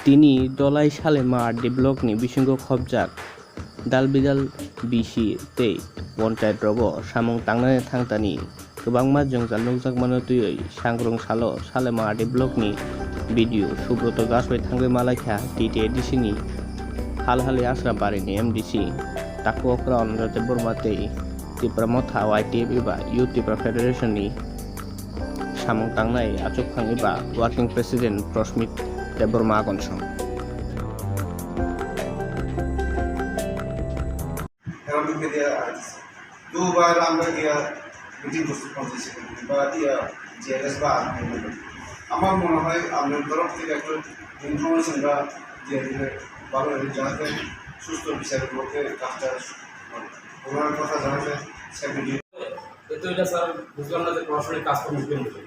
Tini dolai shale ma develop ni bisingo khobjak dalbidal bisi tei bonchait rogo samung tangnani thangtani kwbangma jongjal nukjak mano tui sangrung salo shale ma develop ni video Subroto Das bai thangbai malaikha TTDC ni halhali asra bari ni MDC taku okra Anurate Burma tei Tripura Motha YTF iba Youth Tripura Federation ni samung tangnai achukphang iba working president Prosmit Deborma Agonsong দুবার আমরা গিয়া meeting করতে পৌঁছেছি বা দিয়া GLS বা আমার মনে হয় আমাদের তরফ থেকে একটা ইনফরমেশন বা দিয়ে দিলে ভালো হবে যাতে সুস্থ বিচারের পক্ষে কাজটা ওনার কথা জানাতে সেক্রেটারি তো এটা স্যার বুঝলাম না যে প্রশাসনিক কাজ করতে হবে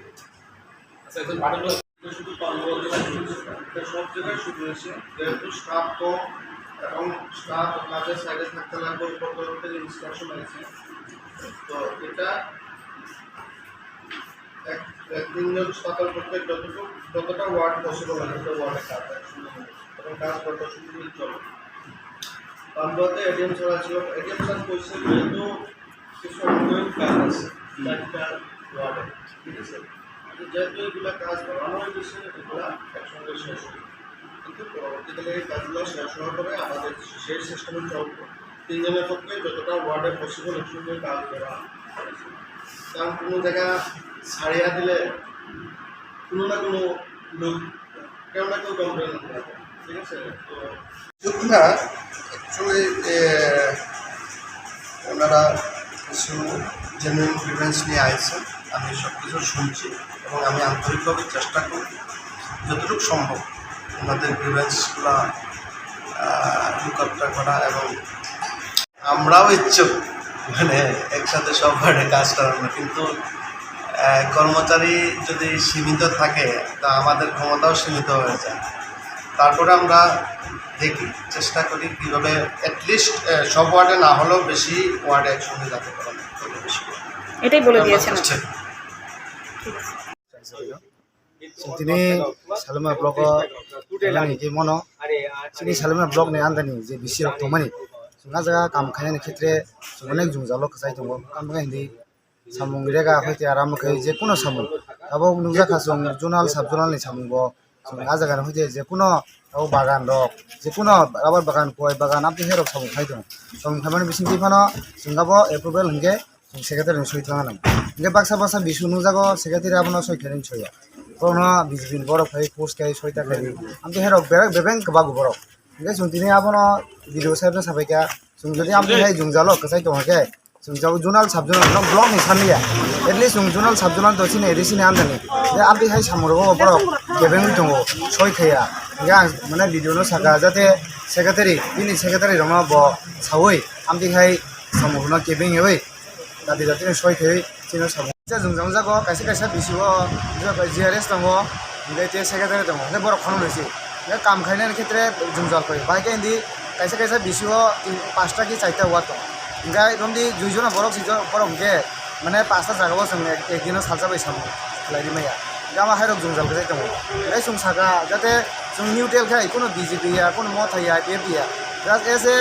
আচ্ছা এখন পাঠালো শুধু সব জায়গায় শুরু হয়েছে যেহেতু স্টাফ কম এবং স্টাফ কাজের সাইডে থাকতে লাগবে উপর থেকে ইনস্ট্রাকশন আছে তো এটা একদিনের সকাল করতে যতটা ওয়ার্ড পসিবল হয় তত ওয়ার্ডে কাজ এবং কাজ করতে শুরু চলে পান্ডুয়াতে এটিএম ছাড়া ছিল এটিএম ছাড়া পয়সা যেহেতু কিছু অনগোয়িং কাজ আছে চারটা ওয়ার্ডে ঠিক আছে যেহেতু এগুলো কাজ বাড়ানো হয়েছে এগুলো একসঙ্গে শেষ হবে কিন্তু পরবর্তীকালে এই কাজগুলো শেষ হওয়ার পরে আমাদের সেই সিস্টেমে চলবে তিনজনের পক্ষে যতটা ওয়ার্ডে পসিবল একসঙ্গে কাজ করা কারণ কোনো জায়গা ছাড়িয়া দিলে কোনো না কোনো লোক কেউ না কেউ কমপ্লেন করে ঠিক আছে তো যোদ্ধা অ্যাকচুয়ালি ওনারা কিছু জেনুইন গ্রিভেন্স নিয়ে আসছেন আমি সব কিছু শুনছি এবং আমি আন্তরিকভাবে চেষ্টা করি যতটুকু সম্ভব ওনাদের গ্রিভেন্সগুলো লুকআপটা করা এবং আমরাও ইচ্ছুক মানে একসাথে সব ওয়ার্ডে কাজ করানো কিন্তু কর্মচারী যদি সীমিত থাকে তা আমাদের ক্ষমতাও সীমিত হয়ে যায় তারপরে আমরা দেখি চেষ্টা করি কীভাবে অ্যাটলিস্ট সব ওয়ার্ডে না হলেও বেশি ওয়ার্ডে একসঙ্গে যাতে করানো বেশি এটাই বলে দিয়েছেন sini salma blog ni je mono sini salma blog ni andani je bisi rok thomani sunga jaga kam khane ni khetre onek jungjalo khasai tongo kam ga hindi samung rega hoite aram khai je kuno samung abo nungja khasung zonal sub zonal ni samung bo sunga jaga ni hoite je kuno abo bagan rok je kuno rabar bagan koi bagan apni herok samung khai tong samung khamani bisin difano sunga bo approval hingge secretary ni soi thanga nam hingge baksa baksa bisu nungjago secretary abono soi kherin soya kono bijbin borok khai post kai soita khai amti herok berek bebeng kebagu borok hingge suntini abono video saibna sabaika sung jodi amti hai jungjalo kasai tong hake sung jau zonal sub zonal no blog ni sanliya at least sung zonal sub zonal to sine edisine amdani je amti hai samuro borok bebeng tongo soi khaya hingge mane video no saka jate secretary bini secretary roma bo sawoi amti hai samuro no kebeng hoi tadi jate soi khai sino sabu जों जागो कायसे कायसे बिसिओ जिआरएस दङ ओमफ्राय ते secretary दङ ओमफ्राय बरफ खालाम लैसै बे काम खायनायनि खेत्रे जों जालखै बाहायके हिन्दी कायसे कायसे बिसिओ 5टा कि 4टा वाट दं ओमफ्राय रमदि 2 जना बरफ बरफ के माने 5टा जागायाव जों एकदिनाव सालजाबाय सामु लायरि माया गामा हायरक जों जालखै दङ ओमफ्राय जों सागा जाते जों निउट्रेल खाय कोनो बिजेपि या कोनो मथाया एपि या जास्ट एज ए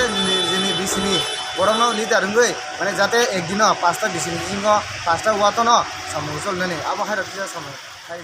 जोंनि बिसिनि बरफनो लिडार हंगै माने जाते एकदिनाव 5टा बिसिनि जिंग 5टा वाट न सामु चलनानै आबो हायरक सामु खाय